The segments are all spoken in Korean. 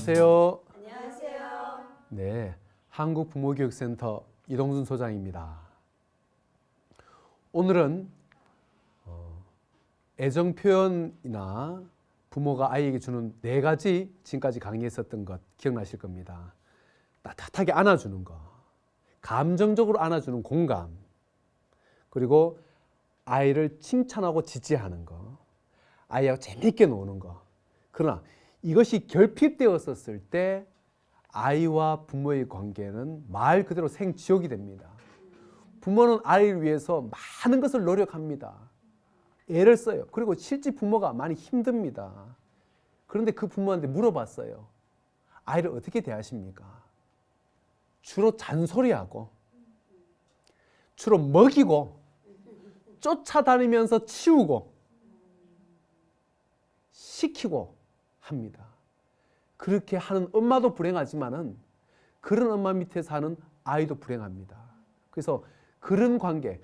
안녕하세요. 안녕하세요. 네, 한국부모교육센터 이동순 소장입니다. 오늘은 애정 표현이나 부모가 아이에게 주는 4가지 지금까지 강의했었던 것 기억나실 겁니다. 따뜻하게 안아주는 거, 감정적으로 안아주는 공감, 그리고 아이를 칭찬하고 지지하는 거, 아이하고 재밌게 노는 거. 그러나 이것이 결핍되었었을 때 아이와 부모의 관계는 말 그대로 생지옥이 됩니다. 부모는 아이를 위해서 많은 것을 노력합니다. 애를 써요. 그리고 실제 부모가 많이 힘듭니다. 그런데 그 부모한테 물어봤어요. 아이를 어떻게 대하십니까? 주로 잔소리하고, 주로 먹이고, 쫓아다니면서 치우고, 시키고 합니다. 그렇게 하는 엄마도 불행하지만은 그런 엄마 밑에 사는 아이도 불행합니다. 그래서 그런 관계,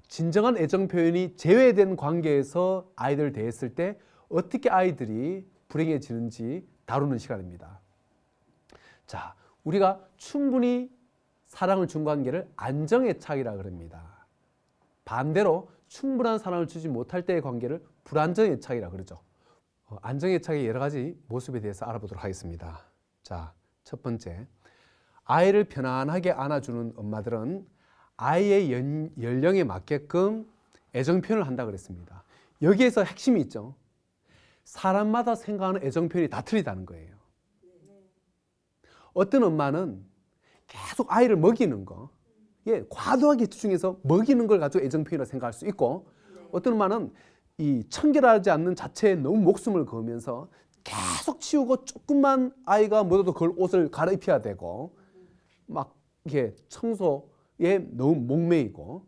진정한 애정 표현이 제외된 관계에서 아이들을 대했을 때 어떻게 아이들이 불행해지는지 다루는 시간입니다. 자, 우리가 충분히 사랑을 준 관계를 안정애착이라 그럽니다. 반대로 충분한 사랑을 주지 못할 때의 관계를 불안정애착이라 그러죠. 안정애착의 여러 가지 모습에 대해서 알아보도록 하겠습니다. 자, 첫 번째, 아이를 편안하게 안아주는 엄마들은 아이의 연령에 맞게끔 애정 표현을 한다 그랬습니다. 여기에서 핵심이 있죠. 사람마다 생각하는 애정 표현이 다 틀리다는 거예요. 어떤 엄마는 계속 아이를 먹이는 거, 과도하게 집중해서 먹이는 걸 가지고 애정 표현이라고 생각할 수 있고, 어떤 엄마는 이 청결하지 않는 자체에 너무 목숨을 걸면서 계속 치우고 조금만 아이가 묻어도 그걸 옷을 갈아입혀야 되고 막 이게 청소에 너무 목매이고,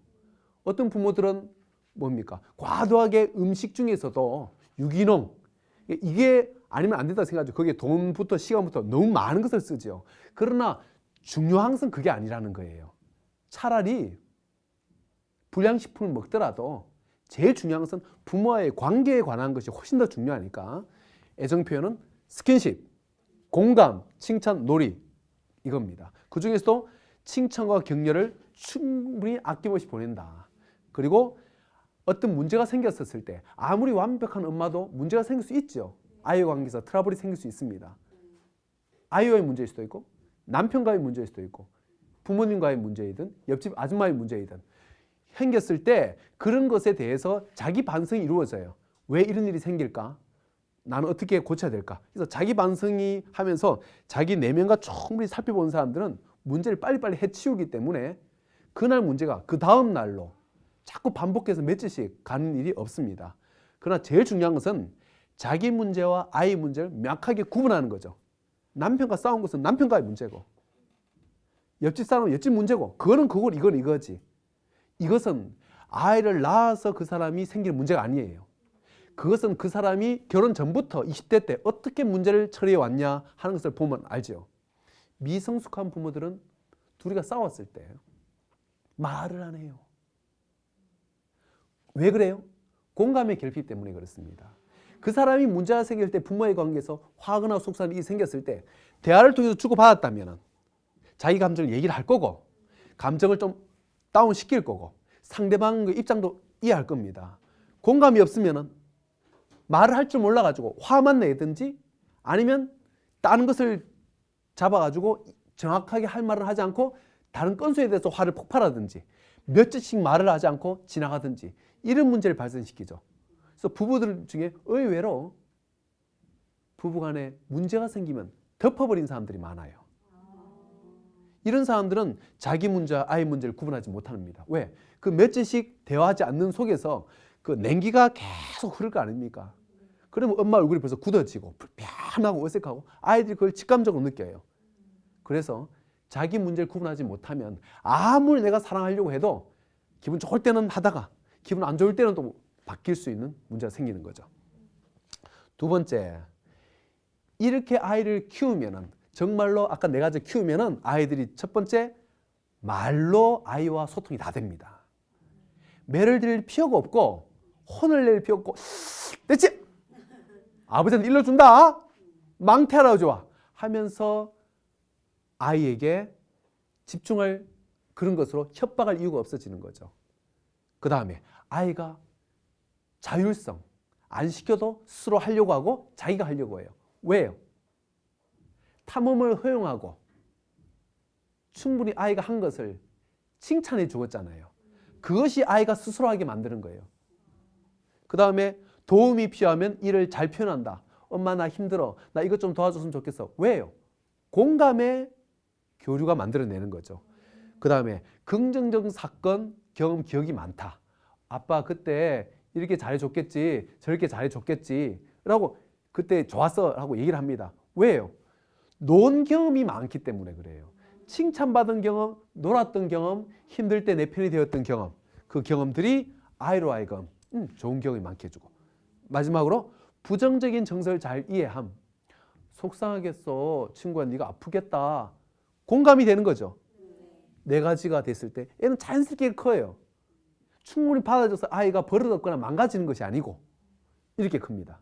어떤 부모들은 뭡니까? 과도하게 음식 중에서도 유기농, 이게 아니면 안 된다고 생각하죠. 거기에 돈부터 시간부터 너무 많은 것을 쓰죠. 그러나 중요한 것은 그게 아니라는 거예요. 차라리 불량식품을 먹더라도 제일 중요한 것은 부모와의 관계에 관한 것이 훨씬 더 중요하니까 애정 표현은 스킨십, 공감, 칭찬, 놀이, 이겁니다. 그 중에서도 칭찬과 격려를 충분히 아낌없이 보낸다. 그리고 어떤 문제가 생겼었을 때 아무리 완벽한 엄마도 문제가 생길 수 있죠. 아이와 관계에서 트러블이 생길 수 있습니다. 아이와의 문제일 수도 있고, 남편과의 문제일 수도 있고, 부모님과의 문제이든 옆집 아줌마의 문제이든 생겼을 때 그런 것에 대해서 자기 반성이 이루어져요. 왜 이런 일이 생길까? 나는 어떻게 고쳐야 될까? 그래서 자기 반성이 하면서 자기 내면과 충분히 살펴본 사람들은 문제를 빨리빨리 해치우기 때문에 그날 문제가 그 다음 날로 자꾸 반복해서 며칠씩 가는 일이 없습니다. 그러나 제일 중요한 것은 자기 문제와 아이 문제를 명확하게 구분하는 거죠. 남편과 싸운 것은 남편과의 문제고, 옆집 사람은 옆집 문제고, 그거는 그걸, 이건 이거지. 이것은 아이를 낳아서 그 사람이 생기는 문제가 아니에요. 그것은 그 사람이 결혼 전부터 20대 때 어떻게 문제를 처리해 왔냐 하는 것을 보면 알죠. 미성숙한 부모들은 둘이가 싸웠을 때 말을 안 해요. 왜 그래요? 공감의 결핍 때문에 그렇습니다. 그 사람이 문제가 생길 때 부모의 관계에서 화가 속상이 생겼을 때 대화를 통해서 주고받았다면 자기 감정을 얘기를 할 거고, 감정을 좀 다운시킬 거고, 상대방의 입장도 이해할 겁니다. 공감이 없으면 말을 할 줄 몰라가지고 화만 내든지 아니면 다른 것을 잡아가지고 정확하게 할 말을 하지 않고 다른 건수에 대해서 화를 폭발하든지 며칠씩 말을 하지 않고 지나가든지 이런 문제를 발생시키죠. 그래서 부부들 중에 의외로 부부간에 문제가 생기면 덮어버린 사람들이 많아요. 이런 사람들은 자기 문제와 아이 문제를 구분하지 못합니다. 왜? 그 며칠씩 대화하지 않는 속에서 그 냉기가 계속 흐를 거 아닙니까? 그러면 엄마 얼굴이 벌써 굳어지고 불편하고 어색하고 아이들이 그걸 직감적으로 느껴요. 그래서 자기 문제를 구분하지 못하면 아무리 내가 사랑하려고 해도 기분 좋을 때는 하다가 기분 안 좋을 때는 또 바뀔 수 있는 문제가 생기는 거죠. 두 번째, 이렇게 아이를 키우면은 정말로 아까 4가지 키우면은 아이들이 첫 번째 말로 아이와 소통이 다 됩니다. 매를 들일 필요가 없고 혼을 낼 필요 없고 됐지? 아버지한테 일러준다. 망태하라 좋아 하면서 아이에게 집중할 그런 것으로 협박할 이유가 없어지는 거죠. 그 다음에 아이가 자율성, 안 시켜도 스스로 하려고 하고 자기가 하려고 해요. 왜요? 탐험을 허용하고 충분히 아이가 한 것을 칭찬해 주었잖아요. 그것이 아이가 스스로 하게 만드는 거예요. 그 다음에 도움이 필요하면 이를 잘 표현한다. 엄마 나 힘들어. 나 이것 좀 도와줬으면 좋겠어. 왜요? 공감의 교류가 만들어내는 거죠. 그 다음에 긍정적 사건, 경험, 기억이 많다. 아빠 그때 이렇게 잘해줬겠지, 저렇게 잘해줬겠지 라고 그때 좋았어 라고 얘기를 합니다. 왜요? 논 경험이 많기 때문에 그래요. 칭찬받은 경험, 놀았던 경험, 힘들 때 내 편이 되었던 경험, 그 경험들이 아이로 하여금 좋은 경험이 많게 해주고, 마지막으로 부정적인 정서를 잘 이해함. 속상하겠어. 친구야 네가 아프겠다. 공감이 되는 거죠. 네 가지가 됐을 때 애는 자연스럽게 커요. 충분히 받아줘서 아이가 버릇없거나 망가지는 것이 아니고 이렇게 큽니다.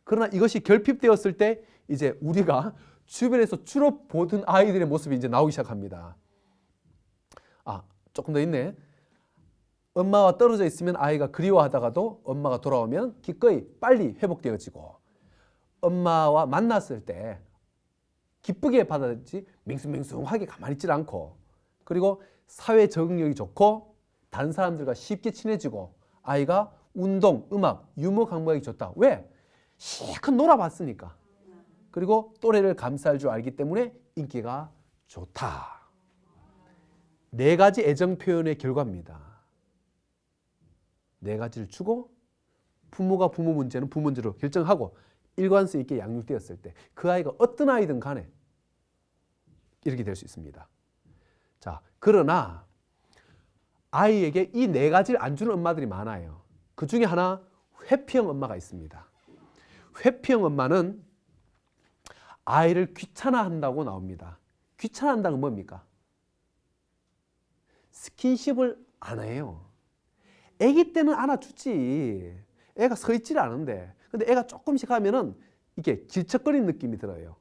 그러나 이것이 결핍되었을 때 이제 우리가 주변에서 주로 보던 아이들의 모습이 이제 나오기 시작합니다. 조금 더 있네. 엄마와 떨어져 있으면 아이가 그리워하다가도 엄마가 돌아오면 기꺼이 빨리 회복되어지고, 엄마와 만났을 때 기쁘게 받아들이지 맹숭맹숭하게 가만히 있지 않고, 그리고 사회 적응력이 좋고 다른 사람들과 쉽게 친해지고, 아이가 운동, 음악, 유머 감각이 좋다. 왜? 실컷 놀아봤으니까. 그리고 또래를 감싸할 줄 알기 때문에 인기가 좋다. 네 가지 애정 표현의 결과입니다. 네 가지를 주고 부모가 부모 문제는 부모 문제로 결정하고 일관성 있게 양육되었을 때 그 아이가 어떤 아이든 간에 이렇게 될 수 있습니다. 자, 그러나 아이에게 이 네 가지를 안 주는 엄마들이 많아요. 그 중에 하나 회피형 엄마가 있습니다. 회피형 엄마는 아이를 귀찮아한다고 나옵니다. 귀찮아한다는 건 뭡니까? 스킨십을 안 해요. 애기 때는 안아주지. 애가 서 있질 않은데. 근데 애가 조금씩 하면은 이게 길척거리는 느낌이 들어요.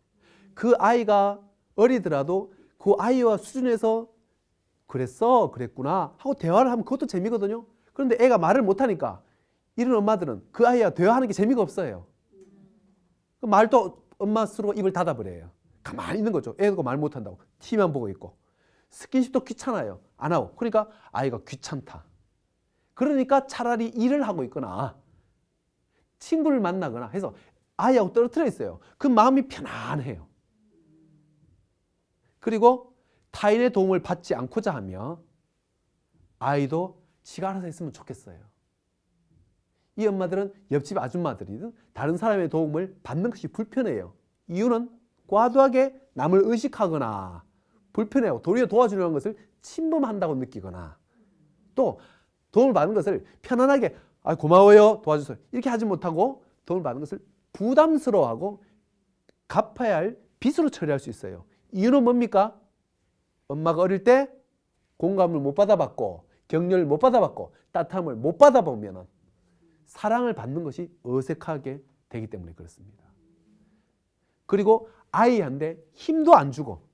그 아이가 어리더라도 그 아이와 수준에서 그랬어, 그랬구나 하고 대화를 하면 그것도 재미거든요. 그런데 애가 말을 못하니까 이런 엄마들은 그 아이와 대화하는 게 재미가 없어요. 말도 엄마 스스로 입을 닫아버려요. 가만히 있는 거죠. 애가 말 못한다고 TV만 보고 있고, 스킨십도 귀찮아요. 안 하고. 그러니까 아이가 귀찮다. 그러니까 차라리 일을 하고 있거나 친구를 만나거나 해서 아이하고 떨어뜨려 있어요. 그 마음이 편안해요. 그리고 타인의 도움을 받지 않고자 하며 아이도 지가 알아서 했으면 좋겠어요. 이 엄마들은 옆집 아줌마들이든 다른 사람의 도움을 받는 것이 불편해요. 이유는 과도하게 남을 의식하거나 불편해요. 도리어 도와주려는 것을 침범한다고 느끼거나, 또 도움을 받는 것을 편안하게 고마워요 도와주세요 이렇게 하지 못하고 도움을 받는 것을 부담스러워하고 갚아야 할 빚으로 처리할 수 있어요. 이유는 뭡니까? 엄마가 어릴 때 공감을 못 받아봤고 격려를 못 받아봤고 따뜻함을 못 받아보면 사랑을 받는 것이 어색하게 되기 때문에 그렇습니다. 그리고 아이한테 힘도 안 주고,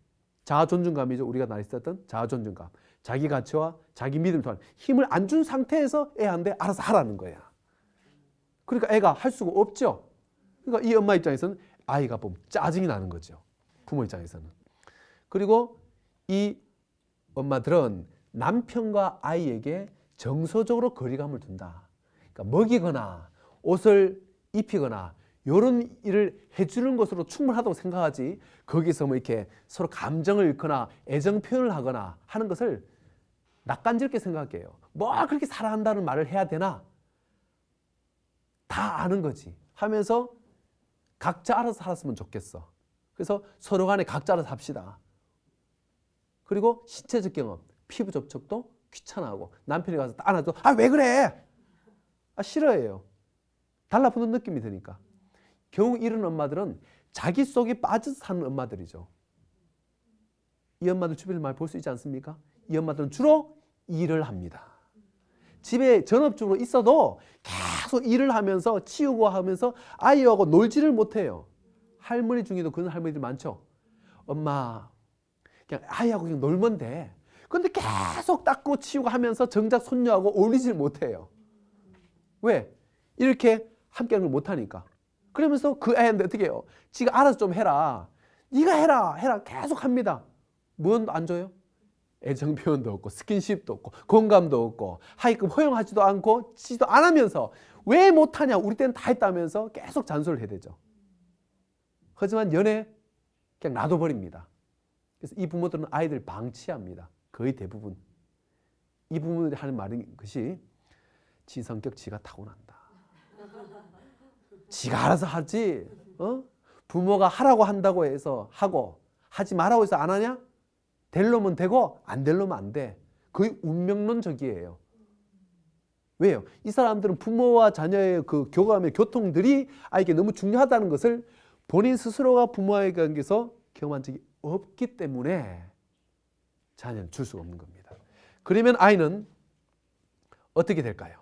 자아존중감이죠. 우리가 나 있었던 자아존중감, 자기 가치와 자기 믿음을 통한 힘을 안 준 상태에서 애한테 알아서 하라는 거야. 그러니까 애가 할 수가 없죠. 그러니까 이 엄마 입장에서는 아이가 보면 짜증이 나는 거죠. 부모 입장에서는. 그리고 이 엄마들은 남편과 아이에게 정서적으로 거리감을 둔다. 그러니까 먹이거나 옷을 입히거나 이런 일을 해주는 것으로 충분하다고 생각하지, 거기서 뭐 이렇게 서로 감정을 잃거나 애정 표현을 하거나 하는 것을 낯간지럽게 생각해요. 뭐 그렇게 사랑한다는 말을 해야 되나? 다 아는 거지 하면서 각자 알아서 살았으면 좋겠어. 그래서 서로 간에 각자 알아서 합시다. 그리고 신체적 경험, 피부 접촉도 귀찮아하고 남편이 가서 안아도 왜 그래? 싫어해요. 달라붙는 느낌이 드니까. 겨우 이런 엄마들은 자기 속에 빠져서 사는 엄마들이죠. 이 엄마들 주변에서 많이 볼 수 있지 않습니까? 이 엄마들은 주로 일을 합니다. 집에 전업주로 있어도 계속 일을 하면서 치우고 하면서 아이하고 놀지를 못해요. 할머니 중에도 그런 할머니들 많죠. 엄마 그냥 아이하고 그냥 놀면 돼. 근데 계속 닦고 치우고 하면서 정작 손녀하고 어울리질 못해요. 왜? 이렇게 함께하는 걸 못하니까. 그러면서 그 애한테 어떻게 해요? 지가 알아서 좀 해라. 네가 해라 계속 합니다. 뭔 안 줘요? 애정 표현도 없고 스킨십도 없고 공감도 없고 하여금 허용하지도 않고 치지도 안 하면서 왜 못하냐? 우리 때는 다 했다면서 계속 잔소리를 해야 되죠. 하지만 연애 그냥 놔둬버립니다. 그래서 이 부모들은 아이들 방치합니다. 거의 대부분. 이 부모들이 하는 말인 것이 지 성격 지가 타고난다. 지가 알아서 하지. 부모가 하라고 한다고 해서 하고 하지 말라고 해서 안 하냐? 될 놈은 되고 안 될 놈은 안 돼. 거의 운명론적이에요. 왜요? 이 사람들은 부모와 자녀의 그 교감의 교통들이 아이에게 너무 중요하다는 것을 본인 스스로가 부모와의 관계에서 경험한 적이 없기 때문에 자녀는 줄 수가 없는 겁니다. 그러면 아이는 어떻게 될까요?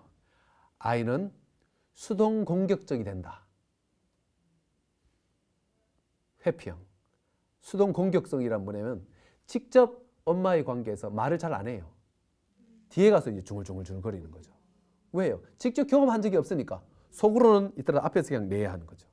아이는 수동 공격적이 된다. 회피형. 수동 공격성이란 뭐냐면 직접 엄마의 관계에서 말을 잘 안 해요. 뒤에 가서 이제 중얼중얼 거리는 거죠. 왜요? 직접 경험한 적이 없으니까. 속으로는 이따라 앞에서 그냥 내야 하는 거죠.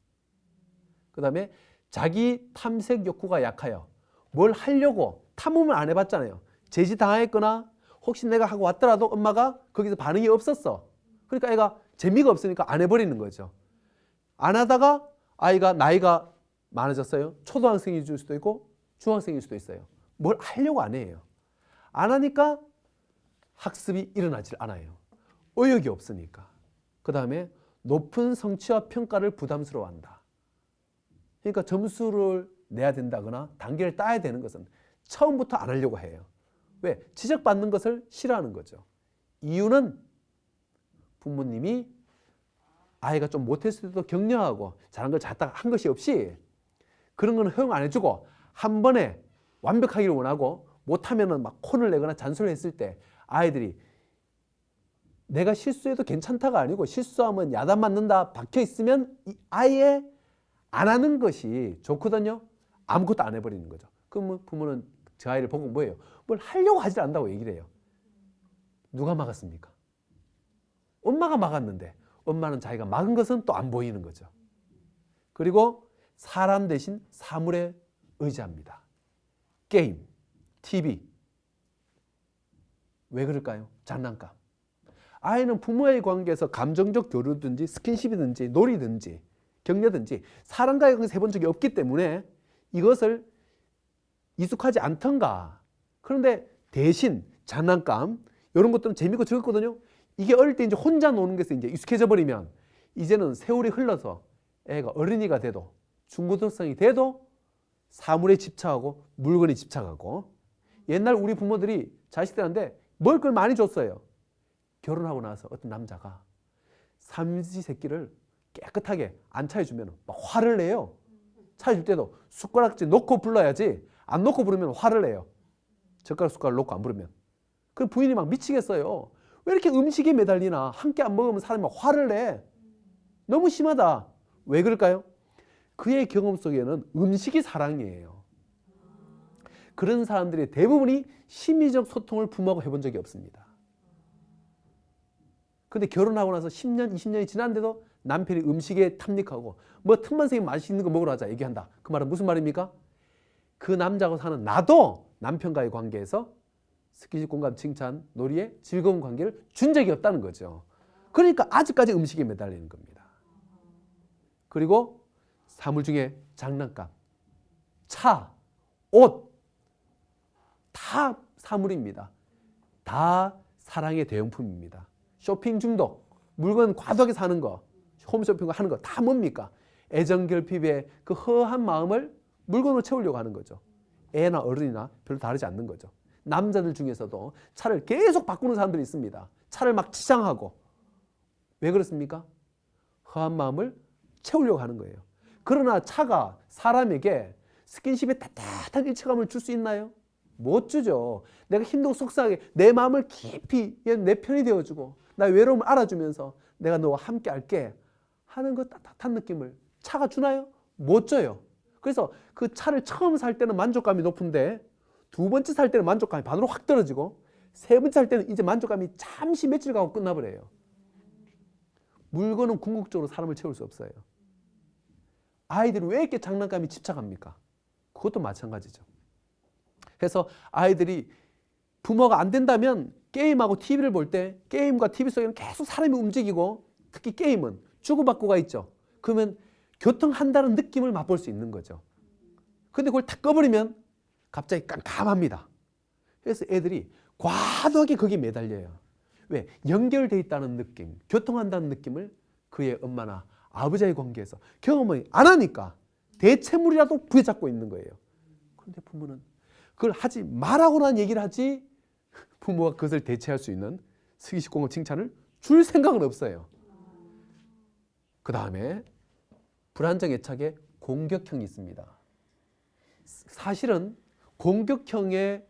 그 다음에 자기 탐색 욕구가 약하여 뭘 하려고 탐험을 안 해봤잖아요. 제지당했거나 혹시 내가 하고 왔더라도 엄마가 거기서 반응이 없었어. 그러니까 애가 재미가 없으니까 안 해버리는 거죠. 안 하다가 아이가 나이가 많아졌어요. 초등학생일 수도 있고 중학생일 수도 있어요. 뭘 하려고 안 해요. 안 하니까 학습이 일어나질 않아요. 의욕이 없으니까. 그 다음에 높은 성취와 평가를 부담스러워한다. 그러니까 점수를 내야 된다거나 단계를 따야 되는 것은 처음부터 안 하려고 해요. 왜? 지적받는 것을 싫어하는 거죠. 이유는 부모님이 아이가 좀 못했을 때도 격려하고 잘한 걸 잘했다 한 것이 없이 그런 건 허용 안 해주고 한 번에 완벽하기를 원하고 못하면은 막 혼을 내거나 잔소리를 했을 때 아이들이 내가 실수해도 괜찮다가 아니고 실수하면 야단 맞는다 박혀 있으면 아예 안 하는 것이 좋거든요. 아무것도 안 해버리는 거죠. 그러면 부모는 저 아이를 보고 뭐예요? 뭘 하려고 하지 않는다고 얘기를 해요. 누가 막았습니까? 엄마가 막았는데 엄마는 자기가 막은 것은 또 안 보이는 거죠. 그리고 사람 대신 사물에 의지합니다. 게임, TV. 왜 그럴까요? 장난감. 아이는 부모의 관계에서 감정적 교류든지 스킨십이든지 놀이든지 격려든지 사람과의 관계에서 해본 적이 없기 때문에 이것을 익숙하지 않던가. 그런데 대신 장난감 이런 것들은 재밌고 즐겁거든요. 이게 어릴 때 이제 혼자 노는 것에 이제 익숙해져 버리면 이제는 세월이 흘러서 애가 어린이가 돼도 중고등학생이 돼도 사물에 집착하고 물건에 집착하고 옛날 우리 부모들이 자식들한테 먹을 걸 많이 줬어요. 결혼하고 나서 어떤 남자가 삼시세끼를 깨끗하게 안 차려주면 막 화를 내요. 차려줄 때도 숟가락질 놓고 불러야지 안 놓고 부르면 화를 내요. 젓가락 숟가락 놓고 안 부르면. 그 부인이 막 미치겠어요. 왜 이렇게 음식에 매달리나. 함께 안 먹으면 사람이 막 화를 내. 너무 심하다. 왜 그럴까요? 그의 경험 속에는 음식이 사랑이에요. 그런 사람들의 대부분이 심리적 소통을 부모하고 해본 적이 없습니다. 근데 결혼하고 나서 10년, 20년이 지났는데도 남편이 음식에 탐닉하고 뭐 틈만 새면 맛있는 거 먹으러 가자 얘기한다. 그 말은 무슨 말입니까? 그 남자하고 사는 나도 남편과의 관계에서 스킨십, 공감, 칭찬, 놀이에 즐거운 관계를 준 적이 없다는 거죠. 그러니까 아직까지 음식에 매달리는 겁니다. 그리고 사물 중에 장난감, 차, 옷 다 사물입니다. 다 사랑의 대용품입니다. 쇼핑 중독, 물건 과도하게 사는 거, 홈쇼핑 하는 거 다 뭡니까? 애정 결핍의 그 허한 마음을 물건으로 채우려고 하는 거죠. 애나 어른이나 별로 다르지 않는 거죠. 남자들 중에서도 차를 계속 바꾸는 사람들이 있습니다. 차를 막 치장하고. 왜 그렇습니까? 허한 마음을 채우려고 하는 거예요. 그러나 차가 사람에게 스킨십에 따뜻한 일체감을 줄 수 있나요? 못 주죠. 내가 힘들고 속상하게 내 마음을 깊이 내 편이 되어주고 나의 외로움을 알아주면서 내가 너와 함께 할게 하는 그 따뜻한 느낌을 차가 주나요? 못 줘요. 그래서 그 차를 처음 살 때는 만족감이 높은데 두 번째 살 때는 만족감이 반으로 확 떨어지고 세 번째 살 때는 이제 만족감이 잠시 며칠 가고 끝나버려요. 물건은 궁극적으로 사람을 채울 수 없어요. 아이들은 왜 이렇게 장난감이 집착합니까? 그것도 마찬가지죠. 그래서 아이들이 부모가 안 된다면 게임하고 TV를 볼 때 게임과 TV 속에는 계속 사람이 움직이고 특히 게임은 주고받고가 있죠. 그러면 교통한다는 느낌을 맛볼 수 있는 거죠. 근데 그걸 탁 꺼버리면 갑자기 깜깜합니다. 그래서 애들이 과도하게 거기에 매달려요. 왜? 연결되어 있다는 느낌, 교통한다는 느낌을 그의 엄마나 아버지의 관계에서 경험을 안 하니까 대체물이라도 부여잡고 있는 거예요. 그런데 부모는 그걸 하지 말라고는 얘기를 하지 부모가 그것을 대체할 수 있는 스기식공의 칭찬을 줄 생각은 없어요. 그 다음에 불안정 애착의 공격형이 있습니다. 사실은 공격형의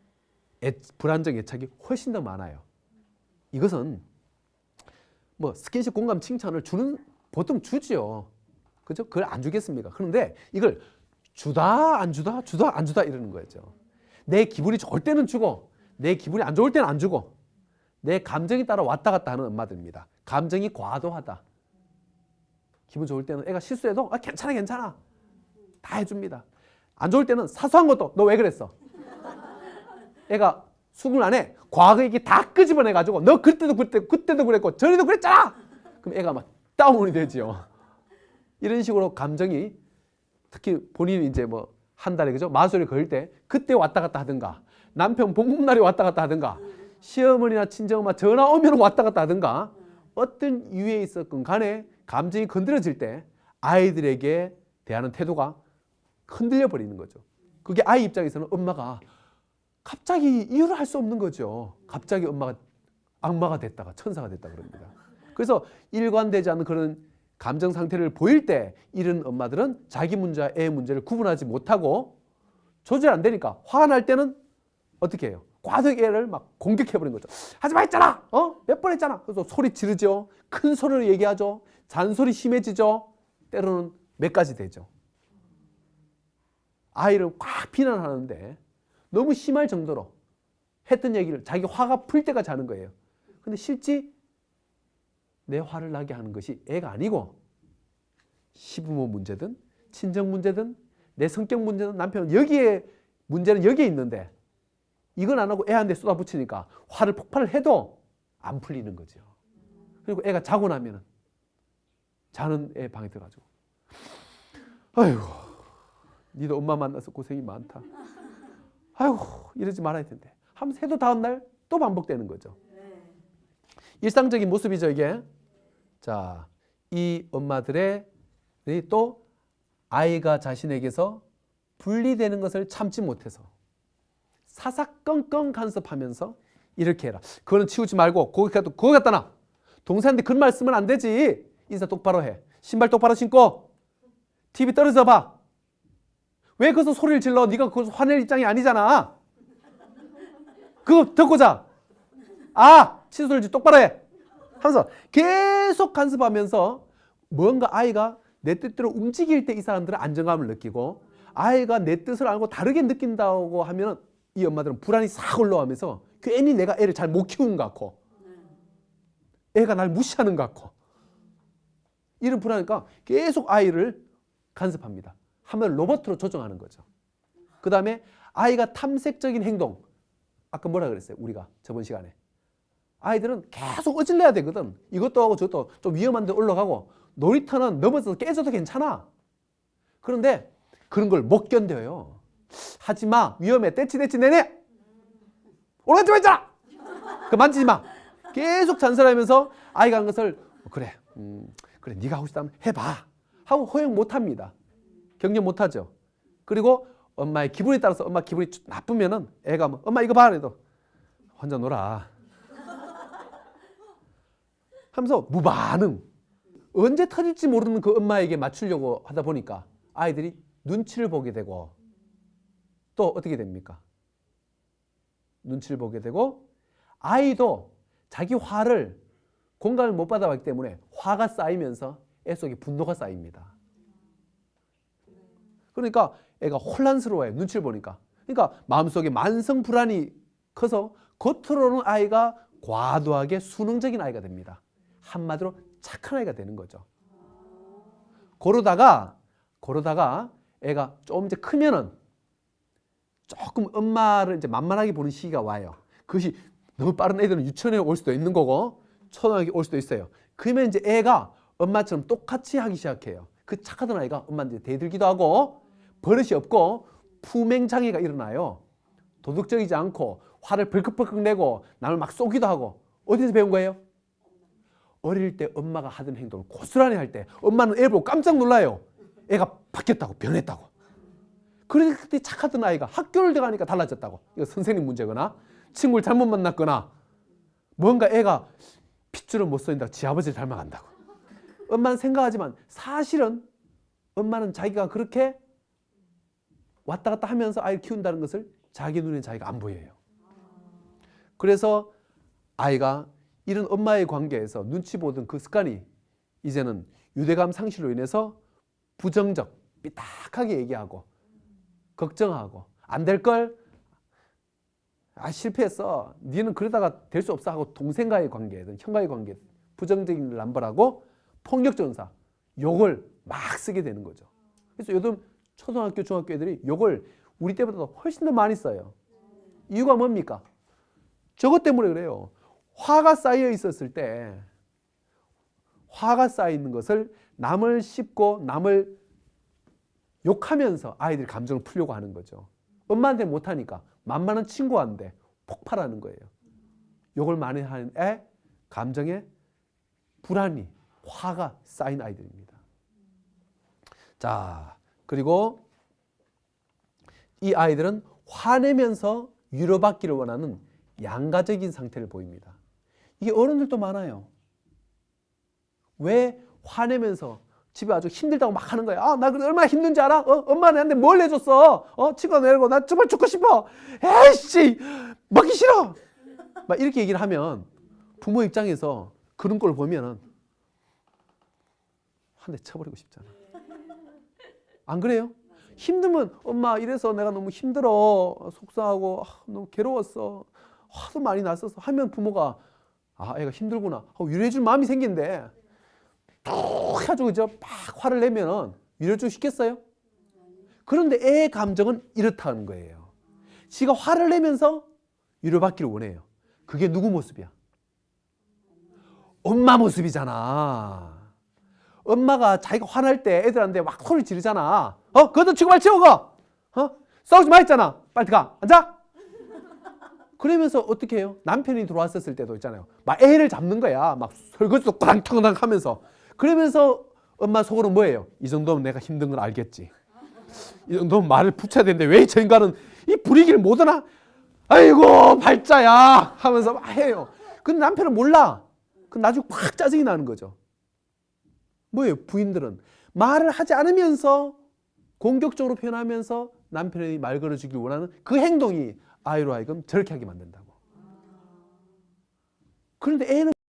불안정 애착이 훨씬 더 많아요. 이것은 뭐 스킨십 공감 칭찬을 주는 보통 주지요. 그죠? 그걸 안 주겠습니까? 그런데 이걸 주다 안 주다 주다 안 주다 이러는 거죠. 내 기분이 좋을 때는 주고 내 기분이 안 좋을 때는 안 주고 내 감정에 따라 왔다 갔다 하는 엄마들입니다. 감정이 과도하다. 기분 좋을 때는 애가 실수해도 괜찮아 괜찮아 다 해줍니다. 안 좋을 때는 사소한 것도 너 왜 그랬어? 애가 수긍을 안 해. 과거 얘기 다 끄집어내가지고 너 그때도 그랬고 저리도 그랬잖아. 그럼 애가 막 다운이 되지요. 이런 식으로 감정이 특히 본인이 이제 뭐 한 달에 그죠 마술을 그릴 때 그때 왔다 갔다 하든가 남편 봉급날이 왔다 갔다 하든가 시어머니나 친정엄마 전화 오면 왔다 갔다 하든가 어떤 이유에 있었건 간에 감정이 건드려질 때 아이들에게 대하는 태도가 흔들려 버리는 거죠. 그게 아이 입장에서는 엄마가 갑자기 이유를 할 수 없는 거죠. 갑자기 엄마가 악마가 됐다가 천사가 됐다 그럽니다. 그래서 일관되지 않는 그런 감정 상태를 보일 때 이런 엄마들은 자기 문제와 애 문제를 구분하지 못하고 조절 안 되니까 화가 날 때는 어떻게 해요? 과도하게 애를 막 공격해버린 거죠. 하지 마 했잖아. 몇 번 했잖아. 그래서 소리 지르죠. 큰 소리로 얘기하죠. 잔소리 심해지죠. 때로는 몇 가지 되죠. 아이를 꽉 비난하는데 너무 심할 정도로 했던 얘기를 자기 화가 풀 때까지 하는 거예요. 근데 실제 내 화를 나게 하는 것이 애가 아니고 시부모 문제든 친정 문제든 내 성격 문제든 남편 여기에 문제는 여기에 있는데 이건 안 하고 애한테 쏟아붙이니까 화를 폭발을 해도 안 풀리는 거죠. 그리고 애가 자고 나면은 자는 애 방에 들어가지고 아이고 니도 엄마 만나서 고생이 많다. 아이고 이러지 말아야 된대. 하면서 해도 다음날 또 반복되는 거죠. 일상적인 모습이죠 이게. 자, 이 엄마들의 또 아이가 자신에게서 분리되는 것을 참지 못해서 사사건건 간섭하면서 이렇게 해라. 그거는 치우지 말고 거기 갖다 놔. 동생한테 그런 말 쓰면 안 되지. 인사 똑바로 해. 신발 똑바로 신고. TV 떨어져 봐. 왜 거기서 소리를 질러? 네가 거기서 화낼 입장이 아니잖아. 그거 듣고 자. 칫솔질 똑바로 해. 하면서 계속 간섭하면서 뭔가 아이가 내 뜻대로 움직일 때 이 사람들은 안정감을 느끼고 아이가 내 뜻을 알고 다르게 느낀다고 하면 이 엄마들은 불안이 싹 올라오면서 괜히 내가 애를 잘 못 키운 것 같고 애가 날 무시하는 것 같고 이런 불안이니까 계속 아이를 간섭합니다. 하면 로봇으로 조정하는 거죠. 그 다음에 아이가 탐색적인 행동 아까 뭐라 그랬어요? 우리가 저번 시간에 아이들은 계속 어질러야 되거든. 이것도 하고 저것도 좀 위험한 데 올라가고 놀이터는 넘어져서 깨져도 괜찮아. 그런데 그런 걸 못 견뎌요. 하지마. 위험해. 떼치 내내. 올라가지 마 있잖아. 그 만지지 마. 계속 잔소리하면서 아이가 한 것을 그래 네가 하고 싶다면 해봐 하고 허용 못합니다. 격려 못하죠. 그리고 엄마의 기분에 따라서 엄마 기분이 나쁘면은 애가 뭐 엄마 이거 봐 그래도 혼자 놀아 하면서 무반응. 언제 터질지 모르는 그 엄마에게 맞추려고 하다 보니까 아이들이 눈치를 보게 되고 또 어떻게 됩니까? 눈치를 보게 되고 아이도 자기 화를 공감을 못 받아봤기 때문에 화가 쌓이면서 애 속에 분노가 쌓입니다. 그러니까 애가 혼란스러워해. 눈치를 보니까. 그러니까 마음속에 만성 불안이 커서 겉으로는 아이가 과도하게 수능적인 아이가 됩니다. 한마디로 착한 아이가 되는 거죠. 그러다가 애가 좀 이제 크면은 조금 엄마를 이제 만만하게 보는 시기가 와요. 그것이 너무 빠른 애들은 유치원에 올 수도 있는 거고 초등학교에 올 수도 있어요. 그러면 이제 애가 엄마처럼 똑같이 하기 시작해요. 그 착하던 아이가 엄마한테 대들기도 하고 버릇이 없고 품행장애가 일어나요. 도덕적이지 않고 화를 벌컥벌컥 내고 남을 막 쏘기도 하고. 어디서 배운 거예요? 어릴 때 엄마가 하던 행동을 고스란히 할 때 엄마는 애 보고 깜짝 놀라요. 애가 바뀌었다고, 변했다고. 그런데 그때 착하던 아이가 학교를 들어가니까 달라졌다고. 이거 선생님 문제거나 친구를 잘못 만났거나 뭔가 애가 핏줄을 못 써인다고 지 아버지를 닮아간다고. 엄마는 생각하지만 사실은 엄마는 자기가 그렇게 왔다 갔다 하면서 아이를 키운다는 것을 자기 눈에 자기가 안 보여요. 그래서 아이가 이런 엄마의 관계에서 눈치 보던 그 습관이 이제는 유대감 상실로 인해서 부정적, 삐딱하게 얘기하고 걱정하고 안 될 걸 실패했어. 니는 그러다가 될 수 없어 하고 동생과의 관계든 형과의 관계 부정적인 걸 남발하고 폭력 전사, 욕을 막 쓰게 되는 거죠. 그래서 요즘 초등학교, 중학교 애들이 욕을 우리 때보다 훨씬 더 많이 써요. 이유가 뭡니까? 저것 때문에 그래요. 화가 쌓여 있었을 때 화가 쌓여 있는 것을 남을 씹고 남을 욕하면서 아이들이 감정을 풀려고 하는 거죠. 엄마한테 못하니까 만만한 친구한테 폭발하는 거예요. 욕을 많이 하는 애, 감정에 불안이, 화가 쌓인 아이들입니다. 자, 그리고 이 아이들은 화내면서 위로받기를 원하는 양가적인 상태를 보입니다. 이게 어른들도 많아요. 왜 화내면서 집에 아주 힘들다고 막 하는 거야. 아, 나 얼마나 힘든지 알아? 엄마 나한테 뭘 해줬어? 친구가 내리고 나 정말 죽고 싶어. 에이씨, 먹기 싫어. 막 이렇게 얘기를 하면 부모 입장에서 그런 걸 보면은 한 대 쳐버리고 싶잖아. 안 그래요? 힘들면 엄마 이래서 내가 너무 힘들어, 속상하고 너무 괴로웠어, 화도 많이 났었어 하면 부모가 애가 힘들구나 하고 위로해줄 마음이 생긴데 툭 해가지고 막 화를 내면 위로해주고 싶겠어요? 그런데 애의 감정은 이렇다는 거예요. 지가 화를 내면서 위로받기를 원해요. 그게 누구 모습이야? 엄마 모습이잖아. 엄마가 자기가 화날 때 애들한테 막 소리 지르잖아. 그것도 지금 빨리 치워. 싸우지 마 했잖아. 빨리 가. 앉아. 그러면서 어떻게 해요? 남편이 들어왔었을 때도 있잖아요. 막 애를 잡는 거야. 막 설거지도 꽝탕꽝탕 하면서. 그러면서 엄마 속으로 뭐예요? 이 정도면 내가 힘든 걸 알겠지. 이 정도면 말을 붙여야 되는데 왜 저 인간은 이 분위기를 못 하나? 아이고 발자야 하면서 막 해요. 근데 남편은 몰라. 그 나중에 확 짜증이 나는 거죠. 뭐예요? 부인들은 말을 하지 않으면서 공격적으로 표현하면서 남편이 말 걸어주길 원하는 그 행동이 아이로 하여금 저렇게 하게 만든다고. 그런데 애는